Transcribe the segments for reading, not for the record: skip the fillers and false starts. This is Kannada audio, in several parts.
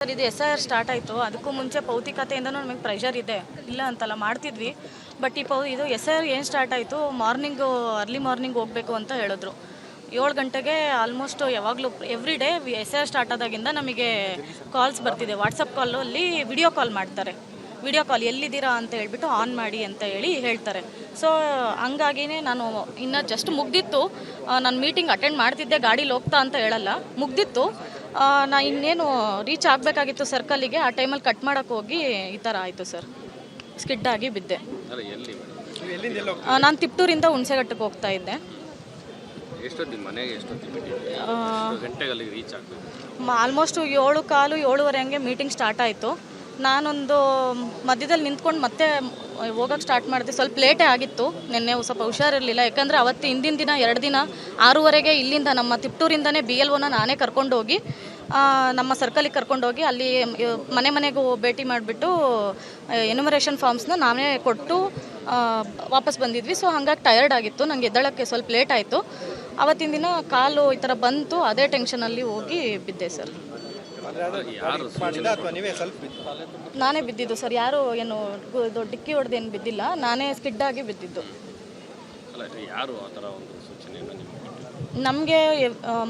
ಸರ್ ಇದು SIR ಸ್ಟಾರ್ಟ್ ಆಯಿತು. ಅದಕ್ಕೂ ಮುಂಚೆ ಭೌತಿಕತೆಯಿಂದನೂ ನಮಗೆ ಪ್ರೆಷರ್ ಇದೆ, ಇಲ್ಲ ಅಂತಲ್ಲ, ಮಾಡ್ತಿದ್ವಿ. ಬಟ್ ಇದು SIR ಏನು ಸ್ಟಾರ್ಟ್ ಆಯಿತು, ಅರ್ಲಿ ಮಾರ್ನಿಂಗ್ ಹೋಗಬೇಕು ಅಂತ ಹೇಳಿದ್ರು. 7 ಗಂಟೆಗೆ ಆಲ್ಮೋಸ್ಟ್ ಯಾವಾಗಲೂ ಎವ್ರಿ ಡೇ SIR ಸ್ಟಾರ್ಟ್ ಆದಾಗಿಂದ ನಮಗೆ ಕಾಲ್ಸ್ ಬರ್ತಿದೆ. ವಾಟ್ಸಪ್ ಕಾಲಲ್ಲಿ ವಿಡಿಯೋ ಕಾಲ್ ಮಾಡ್ತಾರೆ. ವಿಡಿಯೋ ಕಾಲ್ ಎಲ್ಲಿದ್ದೀರಾ ಅಂತ ಹೇಳ್ಬಿಟ್ಟು ಆನ್ ಮಾಡಿ ಅಂತ ಹೇಳ್ತಾರೆ. ಸೊ ಹಂಗಾಗಿನೇ ನಾನು ಇನ್ನು ಜಸ್ಟ್ ಮುಗ್ದಿತ್ತು, ನಾನು ಮೀಟಿಂಗ್ ಅಟೆಂಡ್ ಮಾಡ್ತಿದ್ದೆ, ಗಾಡೀಲಿ ಹೋಗ್ತಾ ಅಂತ ಹೇಳಲ್ಲ, ಮುಗ್ದಿತ್ತು. ನಾ ಇನ್ನೇನು ರೀಚ್ ಆಗಬೇಕಾಗಿತ್ತು ಸರ್ಕಲ್ಲಿಗೆ, ಆ ಟೈಮಲ್ಲಿ ಕಟ್ ಮಾಡೋಕ್ಕೆ ಹೋಗಿ ಈ ಥರ ಆಯಿತು ಸರ್. ಸ್ಕಿಡ್ ಆಗಿ ಬಿದ್ದೆ. ನಾನು ತಿಪ್ಟೂರಿಂದ ಹುಣಸೆಘಟ್ಟಕ್ಕೆ ಹೋಗ್ತಾ ಇದ್ದೆ. ಆಲ್ಮೋಸ್ಟ್ 7:15, 7:30 ಹಂಗೆ ಮೀಟಿಂಗ್ ಸ್ಟಾರ್ಟ್ ಆಯಿತು. ನಾನೊಂದು ಮಧ್ಯದಲ್ಲಿ ನಿಂತ್ಕೊಂಡು ಮತ್ತೆ ಹೋಗೋಕ್ಕೆ ಸ್ಟಾರ್ಟ್ ಮಾಡಿದೆ. ಸ್ವಲ್ಪ ಲೇಟೇ ಆಗಿತ್ತು, ನಿನ್ನೆ ಸ್ವಲ್ಪ ಹುಷಾರಿರಲಿಲ್ಲ. ಯಾಕಂದರೆ ಅವತ್ತು ಹಿಂದಿನ ದಿನ 2 ದಿನ 6:30ಗೆ ಇಲ್ಲಿಂದ ನಮ್ಮ ತಿಪ್ಟೂರಿಂದನೇ BLOನ ನಾನೇ ಕರ್ಕೊಂಡೋಗಿ ನಮ್ಮ ಸರ್ಕಲಿಗೆ ಕರ್ಕೊಂಡೋಗಿ ಅಲ್ಲಿ ಮನೆಗೂ ಭೇಟಿ ಮಾಡಿಬಿಟ್ಟು ಎನ್ಯುಮರೇಷನ್ ಫಾರ್ಮ್ಸ್ನ ನಾನೇ ಕೊಟ್ಟು ವಾಪಸ್ ಬಂದಿದ್ವಿ. ಸೊ ಹಾಗಾಗಿ ಟಯರ್ಡ್ ಆಗಿತ್ತು, ನನಗೆ ಎದ್ದೇಳೋಕ್ಕೆ ಸ್ವಲ್ಪ ಲೇಟ್ ಆಯಿತು. ಅವತ್ತಿನ ದಿನ ಕಾಲು ಈ ಥರ ಬಂತು, ಅದೇ ಟೆನ್ಷನಲ್ಲಿ ಹೋಗಿ ಬಿದ್ದೆ ಸರ್. ನಾನೇ ಬಿದ್ದಿದ್ದು ಸರ್, ಯಾರು ಏನು ಡಿಕ್ಕಿ ಹೊಡೆದೇನು ಬಿದ್ದಿಲ್ಲ, ನಾನೇ ಸ್ಕಿಡ್ ಆಗಿ ಬಿದ್ದಿದ್ದು. ನಮಗೆ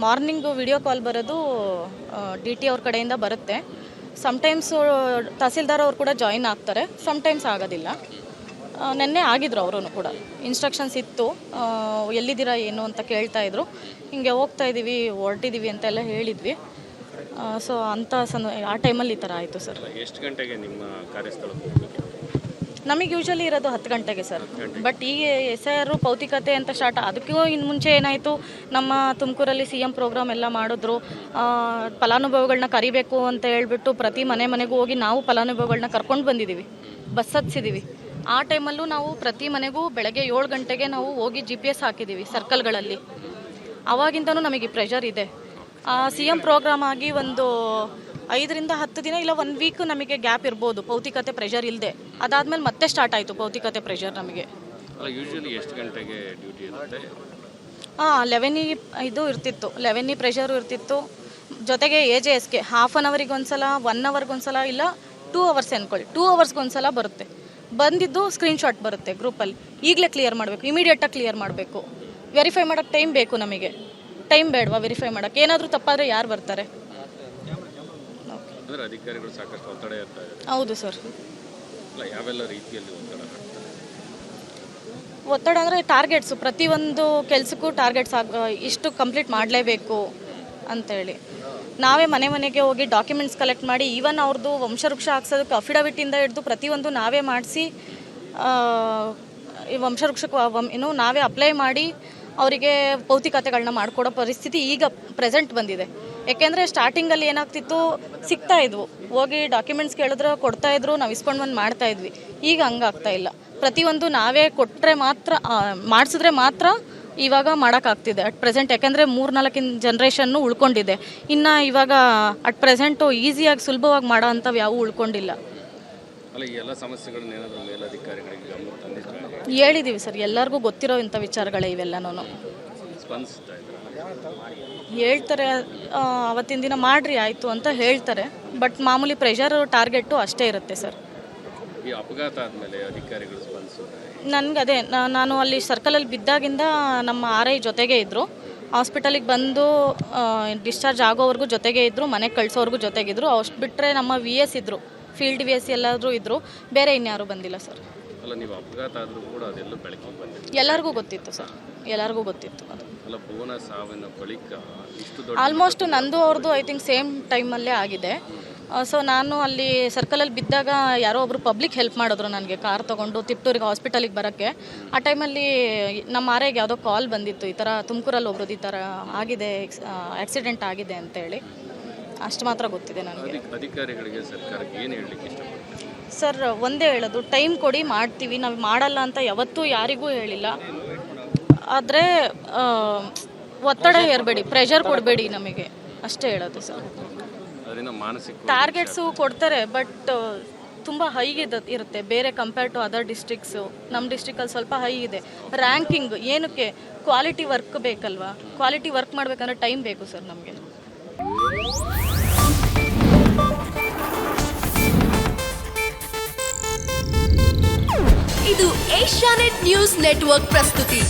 ಮಾರ್ನಿಂಗು ವಿಡಿಯೋ ಕಾಲ್ ಬರೋದು DT ಅವ್ರ ಕಡೆಯಿಂದ ಬರುತ್ತೆ. ಸಮ್ಟೈಮ್ಸು ತಹಸೀಲ್ದಾರ್ ಅವ್ರು ಕೂಡ ಜಾಯಿನ್ ಆಗ್ತಾರೆ, ಸಮ್ಟೈಮ್ಸ್ ಆಗೋದಿಲ್ಲ. ನೆನ್ನೆ ಆಗಿದ್ರು ಅವರು ಕೂಡ. ಇನ್ಸ್ಟ್ರಕ್ಷನ್ಸ್ ಇತ್ತು, ಎಲ್ಲಿದ್ದೀರಾ ಏನು ಅಂತ ಕೇಳ್ತಾಯಿದ್ರು. ಹಿಂಗೆ ಹೋಗ್ತಾ ಇದ್ದೀವಿ, ಹೊರಟಿದ್ದೀವಿ ಅಂತೆಲ್ಲ ಹೇಳಿದ್ವಿ. ಸೊ ಅಂಥ ಆ ಟೈಮಲ್ಲಿ ಈ ಥರ ಆಯಿತು ಸರ್. ಎಷ್ಟು ಗಂಟೆಗೆ ನಿಮ್ಮ ಕಾರ್ಯಸ್ಥಳ? ನಮಗೆ ಯೂಶ್ವಲಿ ಇರೋದು 10 ಗಂಟೆಗೆ ಸರ್. ಬಟ್ ಈಗ SIR ಭೌತಿಕತೆ ಅಂತ ಸ್ಟಾರ್ಟ್, ಅದಕ್ಕೂ ಇನ್ನು ಮುಂಚೆ ಏನಾಯಿತು, ನಮ್ಮ ತುಮಕೂರಲ್ಲಿ CM ಪ್ರೋಗ್ರಾಮ್ ಎಲ್ಲ ಮಾಡಿದ್ರು. ಫಲಾನುಭವಿಗಳನ್ನ ಕರಿಬೇಕು ಅಂತ ಹೇಳ್ಬಿಟ್ಟು ಪ್ರತಿ ಮನೆಗೂ ಹೋಗಿ ನಾವು ಫಲಾನುಭವಿಗಳನ್ನ ಕರ್ಕೊಂಡು ಬಂದಿದ್ದೀವಿ, ಬಸ್ ಹತ್ಸಿದ್ದೀವಿ. ಆ ಟೈಮಲ್ಲೂ ನಾವು ಪ್ರತಿ ಮನೆಗೂ ಬೆಳಗ್ಗೆ 7 ಗಂಟೆಗೆ ನಾವು ಹೋಗಿ GPS ಹಾಕಿದ್ದೀವಿ ಸರ್ಕಲ್ಗಳಲ್ಲಿ. ಆವಾಗಿಂದನೂ ನಮಗೆ ಪ್ರೆಷರ್ ಇದೆ. CM ಪ್ರೋಗ್ರಾಮ್ ಆಗಿ ಒಂದು 5ರಿಂದ 10 ದಿನ ಇಲ್ಲ 1 ವೀಕ್ ನಮಗೆ ಗ್ಯಾಪ್ ಇರ್ಬೋದು ಭೌತಿಕತೆ ಪ್ರೆಷರ್ ಇಲ್ಲದೆ. ಅದಾದಮೇಲೆ ಮತ್ತೆ ಸ್ಟಾರ್ಟ್ ಆಯಿತು ಭೌತಿಕತೆ ಪ್ರೆಷರ್ ನಮಗೆ. ಯೂಶುವಲಿ ಎಷ್ಟು ಗಂಟೆಗೆ ಡ್ಯೂಟಿ ಇರುತ್ತೆ? 11 ಇದು ಇರ್ತಿತ್ತು, 11 ಪ್ರೆಷರು ಇರ್ತಿತ್ತು. ಜೊತೆಗೆ AJSಗೆ ಹಾಫ್ ಆನ್ ಅವರಿಗೆ ಒಂದ್ಸಲ, 1 ಅವರ್ಗೆ ಒಂದ್ಸಲ, ಇಲ್ಲ 2 ಅವರ್ಸ್ ಅಂದ್ಕೊಳ್ಳಿ, 2 ಅವರ್ಸ್ಗೆ ಒಂದ್ಸಲ ಬರುತ್ತೆ. ಬಂದಿದ್ದು ಸ್ಕ್ರೀನ್ಶಾಟ್ ಬರುತ್ತೆ ಗ್ರೂಪಲ್ಲಿ. ಈಗಲೇ ಕ್ಲಿಯರ್ ಮಾಡಬೇಕು, ಇಮಿಡಿಯೇಟಾಗಿ ಕ್ಲಿಯರ್ ಮಾಡಬೇಕು. ವೆರಿಫೈ ಮಾಡೋಕ್ಕೆ ಟೈಮ್ ಬೇಕು ನಮಗೆ. ಟೈಮ್ ಬೇಡವಾ ವೆರಿಫೈ ಮಾಡೋಕ್ಕೆ? ಏನಾದರೂ ತಪ್ಪಾದರೆ ಯಾರು ಬರ್ತಾರೆ? ಅಧಿಕಾರಿಗಳು ಸಾಕಷ್ಟು ಒತ್ತಡ ಇರ್ತಾರೆ. ಹೌದು ಸರ್. ಯಾವೆಲ್ಲ ರೀತಿಯಲ್ಲಿ ಒತ್ತಡ ಅಂದರೆ ಟಾರ್ಗೆಟ್ಸು, ಪ್ರತಿಯೊಂದು ಕೆಲಸಕ್ಕೂ ಟಾರ್ಗೆಟ್ಸ್ ಇಷ್ಟು ಕಂಪ್ಲೀಟ್ ಮಾಡಲೇಬೇಕು ಅಂತೇಳಿ. ನಾವೇ ಮನೆಗೆ ಹೋಗಿ ಡಾಕ್ಯುಮೆಂಟ್ಸ್ ಕಲೆಕ್ಟ್ ಮಾಡಿ, ಈವನ್ ಅವ್ರದ್ದು ವಂಶವೃಕ್ಷ ಹಾಕ್ಸೋದಕ್ಕೆ ಅಫಿಡವಿಟಿಂದ ಹಿಡಿದು ಪ್ರತಿಯೊಂದು ನಾವೇ ಮಾಡಿಸಿ, ಈ ವಂಶವೃಕ್ಷಕ್ಕೆ ನಾವೇ ಅಪ್ಲೈ ಮಾಡಿ ಅವರಿಗೆ ಭೌತಿಕತೆಗಳನ್ನ ಮಾಡಿಕೊಡೋ ಪರಿಸ್ಥಿತಿ ಈಗ ಪ್ರೆಸೆಂಟ್ ಬಂದಿದೆ. ಯಾಕೆಂದರೆ ಸ್ಟಾರ್ಟಿಂಗಲ್ಲಿ ಏನಾಗ್ತಿತ್ತು, ಸಿಗ್ತಾ ಇದ್ವು, ಹೋಗಿ ಡಾಕ್ಯುಮೆಂಟ್ಸ್ ಕೇಳಿದ್ರೆ ಕೊಡ್ತಾಯಿದ್ರು, ನಾವು ಇಸ್ಕೊಂಡು ಬಂದು ಮಾಡ್ತಾಯಿದ್ವಿ. ಈಗ ಹಂಗಾಗ್ತಾ ಇಲ್ಲ. ಪ್ರತಿಯೊಂದು ನಾವೇ ಕೊಟ್ಟರೆ ಮಾತ್ರ, ಮಾಡಿಸಿದ್ರೆ ಮಾತ್ರ ಇವಾಗ ಮಾಡೋಕ್ಕಾಗ್ತಿದೆ ಅಟ್ ಪ್ರೆಸೆಂಟ್. ಯಾಕೆಂದರೆ 3-4 ಜನ್ರೇಷನ್ನು ಉಳ್ಕೊಂಡಿದೆ. ಇನ್ನು ಇವಾಗ ಅಟ್ ಪ್ರೆಸೆಂಟು ಈಸಿಯಾಗಿ ಸುಲಭವಾಗಿ ಮಾಡೋ ಅಂಥವು ಯಾವುವು ಉಳ್ಕೊಂಡಿಲ್ಲ. ಎಲ್ಲ ಸಮಸ್ಯೆಗಳನ್ನ ಏನಾದರೂ ಮೇಲಧಿಕಾರಿಗಳಿಗೆ ಗಮನ ತಂದಿದ್ದಾರೆ? ಹೇಳಿದ್ದೀವಿ ಸರ್, ಎಲ್ಲರಿಗೂ ಗೊತ್ತಿರೋ ಇಂಥ ವಿಚಾರಗಳೇ ಇವೆಲ್ಲನೂ. ಹೇಳ್ತಾರೆ ಅವತ್ತಿನ ದಿನ ಮಾಡಿರಿ ಆಯಿತು ಅಂತ ಹೇಳ್ತಾರೆ. ಬಟ್ ಮಾಮೂಲಿ ಪ್ರೆಷರ್ ಟಾರ್ಗೆಟು ಅಷ್ಟೇ ಇರುತ್ತೆ ಸರ್. ಈ ಅಪಘಾತ ಆದಮೇಲೆ ಅಧಿಕಾರಿಗಳು ನನಗೆ ಅದೇ, ನಾನು ಅಲ್ಲಿ ಸರ್ಕಲಲ್ಲಿ ಬಿದ್ದಾಗಿಂದ ನಮ್ಮ RI ಜೊತೆಗೆ ಇದ್ದರು. ಹಾಸ್ಪಿಟಲಿಗೆ ಬಂದು ಡಿಸ್ಚಾರ್ಜ್ ಆಗೋವರೆಗೂ ಜೊತೆಗೆ ಇದ್ದರು, ಮನೆಗೆ ಕಳಿಸೋವರೆಗೂ ಜೊತೆಗಿದ್ರು. ಅಷ್ಟು ಬಿಟ್ಟರೆ ನಮ್ಮ VS ಇದ್ದರು, ಫೀಲ್ಡ್ VS ಎಲ್ಲಾದರೂ ಇದ್ದರು, ಬೇರೆ ಇನ್ಯಾರೂ ಬಂದಿಲ್ಲ ಸರ್. ನೀವು ಅಪಘಾತ ಆದರೂ ಕೂಡ ಅದೆಲ್ಲ ಬೆಳಕಿಗೆ ಬಂದಿದೆ? ಎಲ್ಲರಿಗೂ ಗೊತ್ತಿತ್ತು ಸರ್, ಎಲ್ಲರಿಗೂ ಗೊತ್ತಿತ್ತು ಅದು. ಭುವನ ಸಾವಿನ ಬಳಿಕ ಆಲ್ಮೋಸ್ಟ್ ನಂದು ಅವ್ರದ್ದು ಐ ಥಿಂಕ್ ಸೇಮ್ ಟೈಮಲ್ಲೇ ಆಗಿದೆ. ಸೊ ನಾನು ಅಲ್ಲಿ ಸರ್ಕಲಲ್ಲಿ ಬಿದ್ದಾಗ ಯಾರೋ ಒಬ್ಬರು ಪಬ್ಲಿಕ್ ಹೆಲ್ಪ್ ಮಾಡಿದ್ರು ನನಗೆ, ಕಾರ್ ತೊಗೊಂಡು ತಿಪ್ಟೂರಿಗೆ ಹಾಸ್ಪಿಟಲಿಗೆ ಬರೋಕ್ಕೆ. ಆ ಟೈಮಲ್ಲಿ ನಮ್ಮ RIಗೆ ಯಾವುದೋ ಕಾಲ್ ಬಂದಿತ್ತು, ಈ ಥರ ತುಮಕೂರಲ್ಲಿ ಒಬ್ರದ್ದು ಈ ಥರ ಆಗಿದೆ, ಆಕ್ಸಿಡೆಂಟ್ ಆಗಿದೆ ಅಂತೇಳಿ. ಅಷ್ಟು ಮಾತ್ರ ಗೊತ್ತಿದೆ ನನಗೆ. ಅಧಿಕಾರಿಗಳಿಗೆ ಸರ್ಕಾರಕ್ಕೆ ಏನು ಹೇಳಲಿಕ್ಕೆ ಇಷ್ಟಪಡ್ತೀನಿ ಸರ್? ಒಂದೇ ಹೇಳೋದು, ಟೈಮ್ ಕೊಡಿ, ಮಾಡ್ತೀವಿ. ನಾವು ಮಾಡಲ್ಲ ಅಂತ ಯಾವತ್ತೂ ಯಾರಿಗೂ ಹೇಳಿಲ್ಲ. ಆದರೆ ಒತ್ತಡ ಹೇರಬೇಡಿ, ಪ್ರೆಷರ್ ಕೊಡಬೇಡಿ ನಮಗೆ, ಅಷ್ಟೇ ಹೇಳೋದು ಸರ್. ಟಾರ್ಗೆಟ್ಸು ಕೊಡ್ತಾರೆ, ಬಟ್ ತುಂಬ ಹೈ ಇರುತ್ತೆ ಬೇರೆ ಕಂಪೇರ್ ಟು ಅದರ್ ಡಿಸ್ಟ್ರಿಕ್ಸು. ನಮ್ಮ ಡಿಸ್ಟ್ರಿಕ್ಕಲ್ಲಿ ಸ್ವಲ್ಪ ಹೈ ಇದೆ ರ್ಯಾಂಕಿಂಗ್. ಏನಕ್ಕೆ? ಕ್ವಾಲಿಟಿ ವರ್ಕ್ ಬೇಕಲ್ವಾ? ಕ್ವಾಲಿಟಿ ವರ್ಕ್ ಮಾಡಬೇಕಂದ್ರೆ ಟೈಮ್ ಬೇಕು ಸರ್ ನಮಗೆ. ಇದು ಏಷ್ಯಾನೆಟ್ ನ್ಯೂಸ್ ನೆಟ್ವರ್ಕ್ ಪ್ರಸ್ತುತಿ.